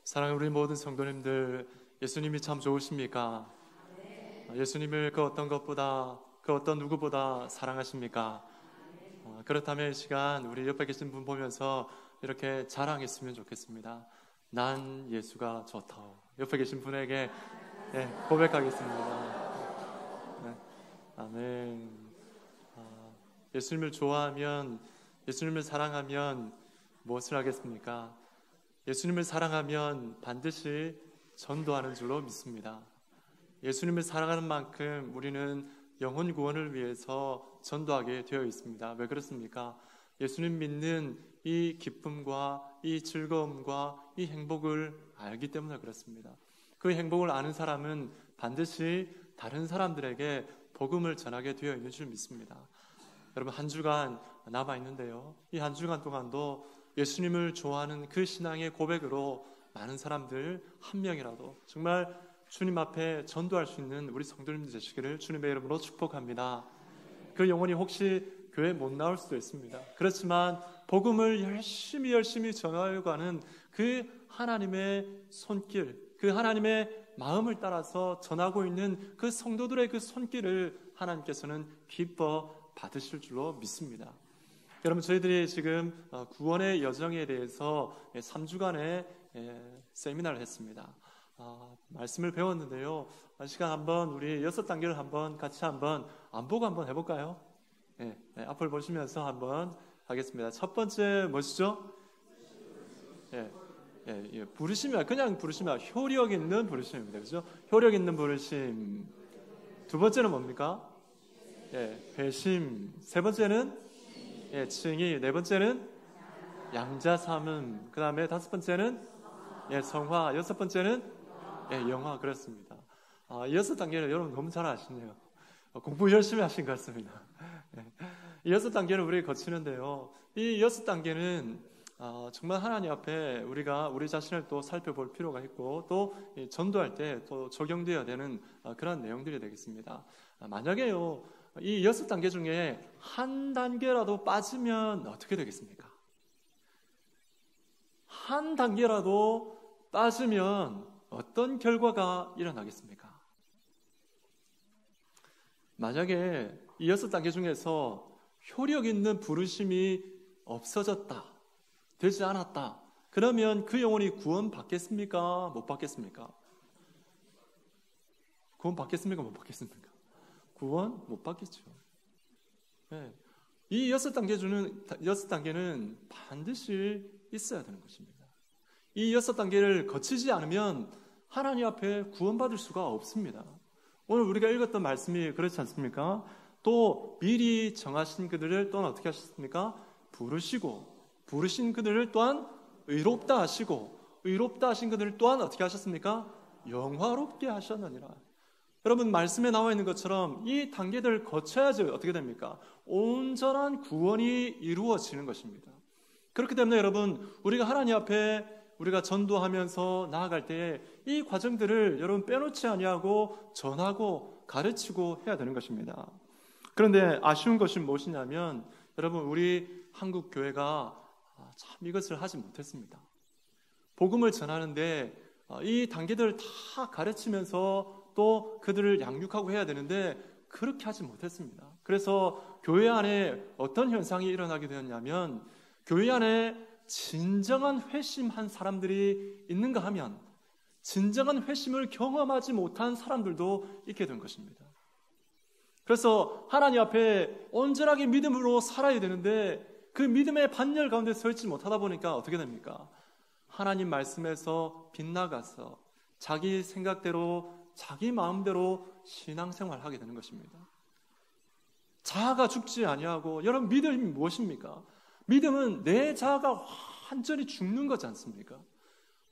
사랑하는 우리 모든 성도님들, 예수님이 참 좋으십니까? 예수님을 그 어떤 것보다, 그 어떤 누구보다 사랑하십니까? 그렇다면 이 시간 우리 옆에 계신 분 보면서 이렇게 자랑했으면 좋겠습니다. 난 예수가 좋다오. 옆에 계신 분에게 고백하겠습니다. 네. 아멘. 예수님을 좋아하면, 예수님을 사랑하면 무엇을 하겠습니까? 예수님을 사랑하면 반드시 전도하는 줄로 믿습니다. 예수님을 사랑하는 만큼 우리는 영혼 구원을 위해서 전도하게 되어 있습니다. 왜 그렇습니까? 예수님 믿는 이 기쁨과 이 즐거움과 이 행복을 알기 때문에 그렇습니다. 그 행복을 아는 사람은 반드시 다른 사람들에게 복음을 전하게 되어 있는 줄 믿습니다. 여러분, 한 주간 남아있는데요, 이 한 주간 동안도 예수님을 좋아하는 그 신앙의 고백으로 많은 사람들 한 명이라도 정말 주님 앞에 전도할 수 있는 우리 성도님들 되시기를 주님의 이름으로 축복합니다. 그 영혼이 혹시 교회 못 나올 수도 있습니다. 그렇지만 복음을 열심히 전하려고 하는 그 하나님의 손길, 그 하나님의 마음을 따라서 전하고 있는 그 성도들의 그 손길을 하나님께서는 기뻐 받으실 줄로 믿습니다. 여러분, 저희들이 지금 구원의 여정에 대해서 3주간의 세미나를 했습니다. 말씀을 배웠는데요, 시간 한번 우리 6단계를 한번 같이 한번 안보고 한번 해볼까요? 앞을 보시면서 한번 하겠습니다. 첫 번째 뭐시죠? 부르심이 그냥 부르심이 효력 있는 부르심입니다. 그죠? 효력 있는 부르심. 두 번째는 뭡니까? 회심. 세 번째는 칭의. 네 번째는 양자 삼음. 그 다음에 다섯 번째는 성화. 여섯 번째는 영화. 그렇습니다. 이 6단계를 여러분 너무 잘 아시네요. 공부 열심히 하신 것 같습니다. 이 6단계를 우리 거치는데요, 이 6단계는 정말 하나님 앞에 우리가 우리 자신을 또 살펴볼 필요가 있고, 또 전도할 때 또 적용되어야 되는 그런 내용들이 되겠습니다. 만약에요, 이 6단계 중에 한 단계라도 빠지면 어떻게 되겠습니까? 한 단계라도 빠지면 어떤 결과가 일어나겠습니까? 만약에 이 6단계 중에서 효력 있는 부르심이 없어졌다, 되지 않았다, 그러면 그 영혼이 구원 받겠습니까? 못 받겠습니까? 구원 받겠습니까? 못 받겠습니까? 구원 못 받겠죠. 이 6단계는 반드시 있어야 되는 것입니다. 이 6단계를 거치지 않으면 하나님 앞에 구원받을 수가 없습니다. 오늘 우리가 읽었던 말씀이 그렇지 않습니까? 또 미리 정하신 그들을 또한 어떻게 하셨습니까? 부르신 그들을 또한 의롭다 하시고, 의롭다 하신 그들을 또한 어떻게 하셨습니까? 영화롭게 하셨느니라. 여러분, 말씀에 나와 있는 것처럼 이 단계들을 거쳐야지 어떻게 됩니까? 온전한 구원이 이루어지는 것입니다. 그렇기 때문에 여러분, 우리가 하나님 앞에 우리가 전도하면서 나아갈 때 이 과정들을 여러분 빼놓지 아니하고 전하고 가르치고 해야 되는 것입니다. 그런데 아쉬운 것이 무엇이냐면, 여러분, 우리 한국 교회가 참 이것을 하지 못했습니다. 복음을 전하는데 이 단계들을 다 가르치면서 또 그들을 양육하고 해야 되는데 그렇게 하지 못했습니다. 그래서 교회 안에 어떤 현상이 일어나게 되었냐면, 교회 안에 진정한 회심한 사람들이 있는가 하면 진정한 회심을 경험하지 못한 사람들도 있게 된 것입니다. 그래서 하나님 앞에 온전하게 믿음으로 살아야 되는데 그 믿음의 반열 가운데 서 있지 못하다 보니까 어떻게 됩니까? 하나님 말씀에서 빗나가서 자기 생각대로 자기 마음대로 신앙생활을 하게 되는 것입니다. 자아가 죽지 아니하고, 여러분, 믿음이 무엇입니까? 믿음은 내 자아가 완전히 죽는 거지 않습니까?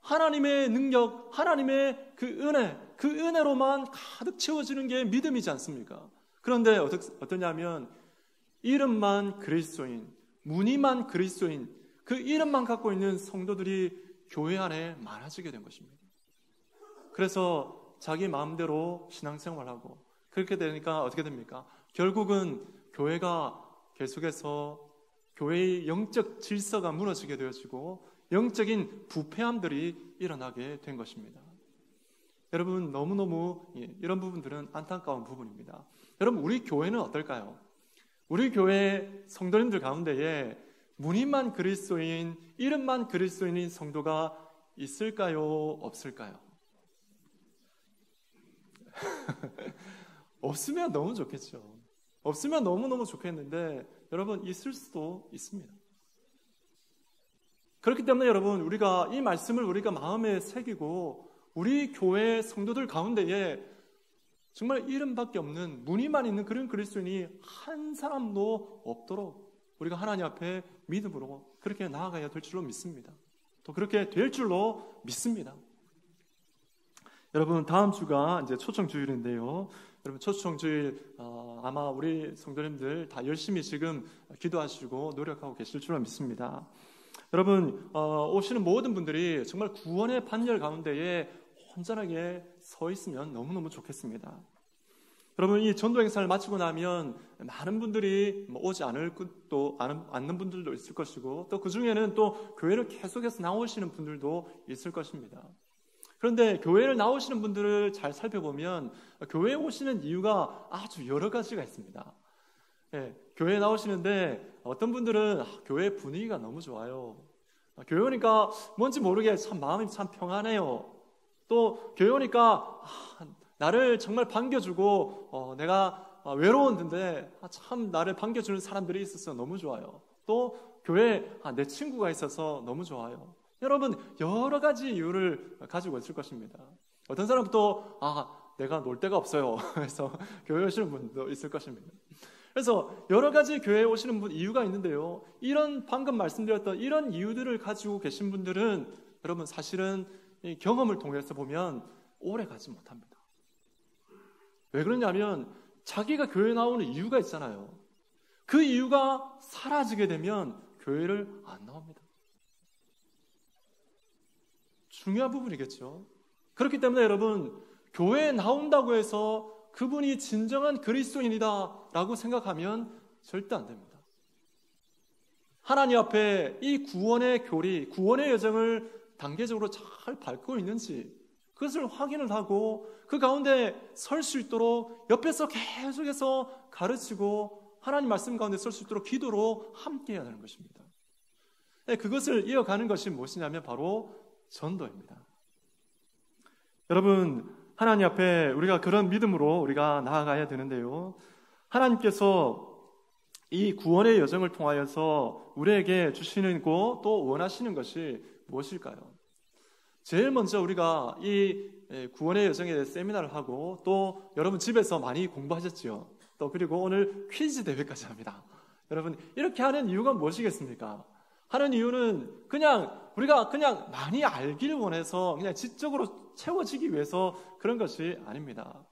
하나님의 능력, 하나님의 그 은혜로만 가득 채워지는 게 믿음이지 않습니까? 그런데 어떠냐면, 이름만 그리스도인, 무늬만 그리스도인, 그 이름만 갖고 있는 성도들이 교회 안에 많아지게 된 것입니다. 그래서 자기 마음대로 신앙생활하고, 그렇게 되니까 어떻게 됩니까? 결국은 교회가 계속해서 교회의 영적 질서가 무너지게 되어지고 영적인 부패함들이 일어나게 된 것입니다. 여러분, 너무너무 이런 부분들은 안타까운 부분입니다. 여러분, 우리 교회는 어떨까요? 우리 교회 성도님들 가운데에 무늬만 그리스도인, 이름만 그리스도인인 성도가 있을까요? 없을까요? 없으면 너무 좋겠죠. 없으면 너무너무 좋겠는데 여러분, 있을 수도 있습니다. 그렇기 때문에 여러분, 우리가 이 말씀을 우리가 마음에 새기고 우리 교회 성도들 가운데에 정말 이름밖에 없는, 무늬만 있는 그런 그리스도인이 한 사람도 없도록 우리가 하나님 앞에 믿음으로 그렇게 나아가야 될 줄로 믿습니다. 또 그렇게 될 줄로 믿습니다. 여러분, 다음 주가 이제 초청주일인데요. 여러분, 초청주일 아마 우리 성도님들 다 열심히 지금 기도하시고 노력하고 계실 줄로 믿습니다. 여러분, 오시는 모든 분들이 정말 구원의 판결 가운데에 혼전하게 서 있으면 너무너무 좋겠습니다. 여러분, 이 전도 행사를 마치고 나면 많은 분들이 오지 않는 분들도 있을 것이고, 또 그 중에는 또 교회를 계속해서 나오시는 분들도 있을 것입니다. 그런데 교회를 나오시는 분들을 잘 살펴보면 교회에 오시는 이유가 아주 여러 가지가 있습니다. 교회에 나오시는데 어떤 분들은 교회 분위기가 너무 좋아요. 교회 오니까 뭔지 모르게 참 마음이 참 평안해요. 또 교회 오니까 나를 정말 반겨주고 내가 외로웠는데 참 나를 반겨주는 사람들이 있어서 너무 좋아요. 또 교회에 내 친구가 있어서 너무 좋아요. 여러분, 여러 가지 이유를 가지고 있을 것입니다. 어떤 사람은 또 내가 놀 데가 없어요. 그래서 교회에 오시는 분도 있을 것입니다. 그래서 여러 가지 교회에 오시는 분 이유가 있는데요. 이런 방금 말씀드렸던 이런 이유들을 가지고 계신 분들은 여러분, 사실은 이 경험을 통해서 보면 오래 가지 못합니다. 왜 그러냐면 자기가 교회에 나오는 이유가 있잖아요. 그 이유가 사라지게 되면 교회를 안 나옵니다. 중요한 부분이겠죠. 그렇기 때문에 여러분, 교회에 나온다고 해서 그분이 진정한 그리스도인이다 라고 생각하면 절대 안 됩니다. 하나님 앞에 이 구원의 교리, 구원의 여정을 단계적으로 잘 밟고 있는지 그것을 확인을 하고 그 가운데 설 수 있도록 옆에서 계속해서 가르치고 하나님 말씀 가운데 설 수 있도록 기도로 함께 해야 하는 것입니다. 그것을 이어가는 것이 무엇이냐면 바로 전도입니다. 여러분, 하나님 앞에 우리가 그런 믿음으로 우리가 나아가야 되는데요. 하나님께서 이 구원의 여정을 통하여서 우리에게 주시는 거 또 원하시는 것이 무엇일까요? 제일 먼저 우리가 이 구원의 여정에 대해 세미나를 하고 또 여러분 집에서 많이 공부하셨죠. 또 그리고 오늘 퀴즈 대회까지 합니다. 여러분, 이렇게 하는 이유가 무엇이겠습니까? 하는 이유는 우리가 그냥 많이 알길 원해서 그냥 지적으로 채워지기 위해서 그런 것이 아닙니다.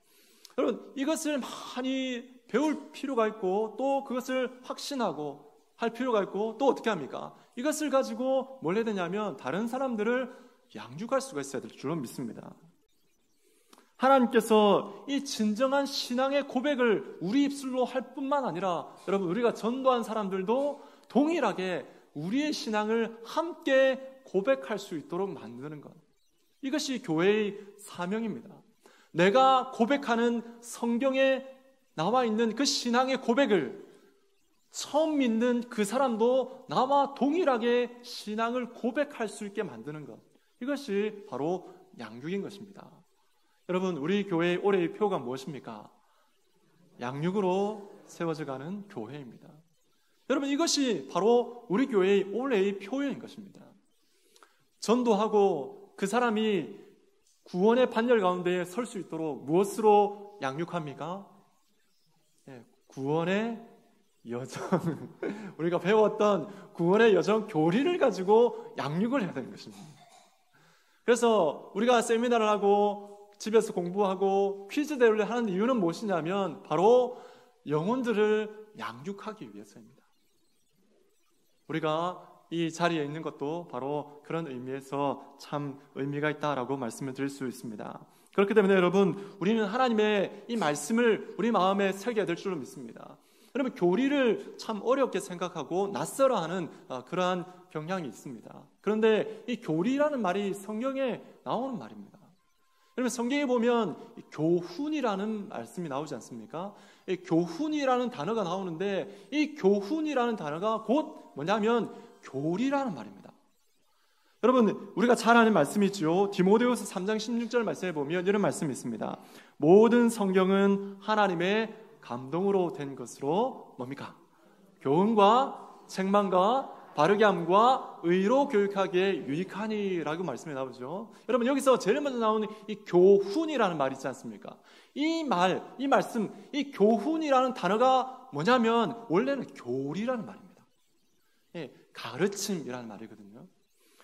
여러분, 이것을 많이 배울 필요가 있고 또 그것을 확신하고 할 필요가 있고 또 어떻게 합니까? 이것을 가지고 뭘 해야 되냐면 다른 사람들을 양육할 수가 있어야 될 줄로 믿습니다. 하나님께서 이 진정한 신앙의 고백을 우리 입술로 할 뿐만 아니라 여러분, 우리가 전도한 사람들도 동일하게 우리의 신앙을 함께 고백할 수 있도록 만드는 것, 이것이 교회의 사명입니다. 내가 고백하는 성경에 나와 있는 그 신앙의 고백을 처음 믿는 그 사람도 나와 동일하게 신앙을 고백할 수 있게 만드는 것, 이것이 바로 양육인 것입니다. 여러분, 우리 교회의 올해의 표가 무엇입니까? 양육으로 세워져가는 교회입니다. 여러분, 이것이 바로 우리 교회의 올해의 표인 것입니다. 전도하고 그 사람이 구원의 판결 가운데 설 수 있도록 무엇으로 양육합니까? 구원의 여정, 우리가 배웠던 구원의 여정 교리를 가지고 양육을 해야 되는 것입니다. 그래서 우리가 세미나를 하고 집에서 공부하고 퀴즈 대회를 하는 이유는 무엇이냐면 바로 영혼들을 양육하기 위해서입니다. 우리가 이 자리에 있는 것도 바로 그런 의미에서 참 의미가 있다라고 말씀을 드릴 수 있습니다. 그렇기 때문에 여러분, 우리는 하나님의 이 말씀을 우리 마음에 새겨야 될 줄로 믿습니다. 여러분, 교리를 참 어렵게 생각하고 낯설어하는 그러한 경향이 있습니다. 그런데 이 교리라는 말이 성경에 나오는 말입니다. 여러분, 성경에 보면 교훈이라는 말씀이 나오지 않습니까? 이 교훈이라는 단어가 나오는데 이 교훈이라는 단어가 곧 뭐냐면 교리라는 말입니다. 여러분, 우리가 잘 아는 말씀이 있죠. 디모데후서 3장 16절 말씀에 보면 이런 말씀이 있습니다. 모든 성경은 하나님의 감동으로 된 것으로 뭡니까? 교훈과 책망과 바르게 함과 의로 교육하기에 유익하니라고 말씀이 나오죠. 여러분, 여기서 제일 먼저 나오는 이 교훈이라는 말이 있지 않습니까? 이 말씀, 이 교훈이라는 단어가 뭐냐면 원래는 교리라는 말입니다. 가르침이라는 말이거든요.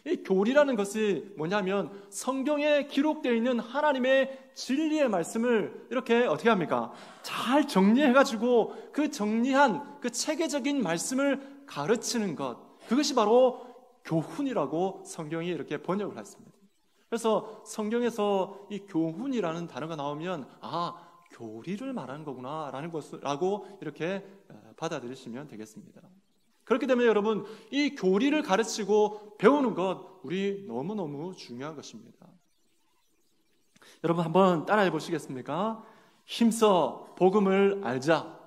이 교리라는 것이 뭐냐면 성경에 기록되어 있는 하나님의 진리의 말씀을 이렇게 어떻게 합니까? 잘 정리해가지고 그 정리한 그 체계적인 말씀을 가르치는 것, 그것이 바로 교훈이라고 성경이 이렇게 번역을 했습니다. 그래서 성경에서 이 교훈이라는 단어가 나오면 교리를 말하는 거구나 라고 이렇게 받아들이시면 되겠습니다. 그렇기 때문에 여러분, 이 교리를 가르치고 배우는 것 우리 너무너무 중요한 것입니다. 여러분, 한번 따라해 보시겠습니까? 힘써 복음을 알자.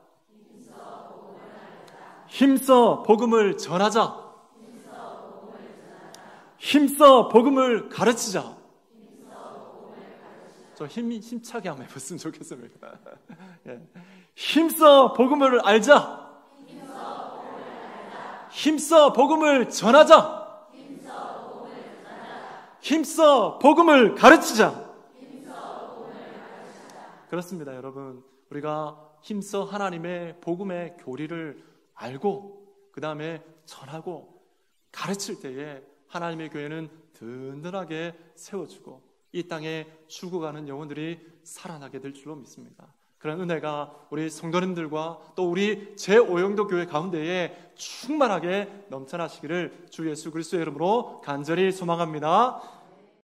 힘써 복음을 전하자. 힘써 복음을 가르치자. 좀 힘차게 한번 해봤으면 좋겠습니다. 힘써 복음을 알자. 힘써 복음을 전하자. 힘써 복음을 가르치자. 그렇습니다, 여러분. 우리가 힘써 하나님의 복음의 교리를 알고 그 다음에 전하고 가르칠 때에 하나님의 교회는 든든하게 세워주고 이 땅에 죽어가는 영혼들이 살아나게 될 줄로 믿습니다. 그런 은혜가 우리 성도님들과 또 우리 제5영도 교회 가운데에 충만하게 넘쳐나시기를 주 예수 그리스도의 이름으로 간절히 소망합니다.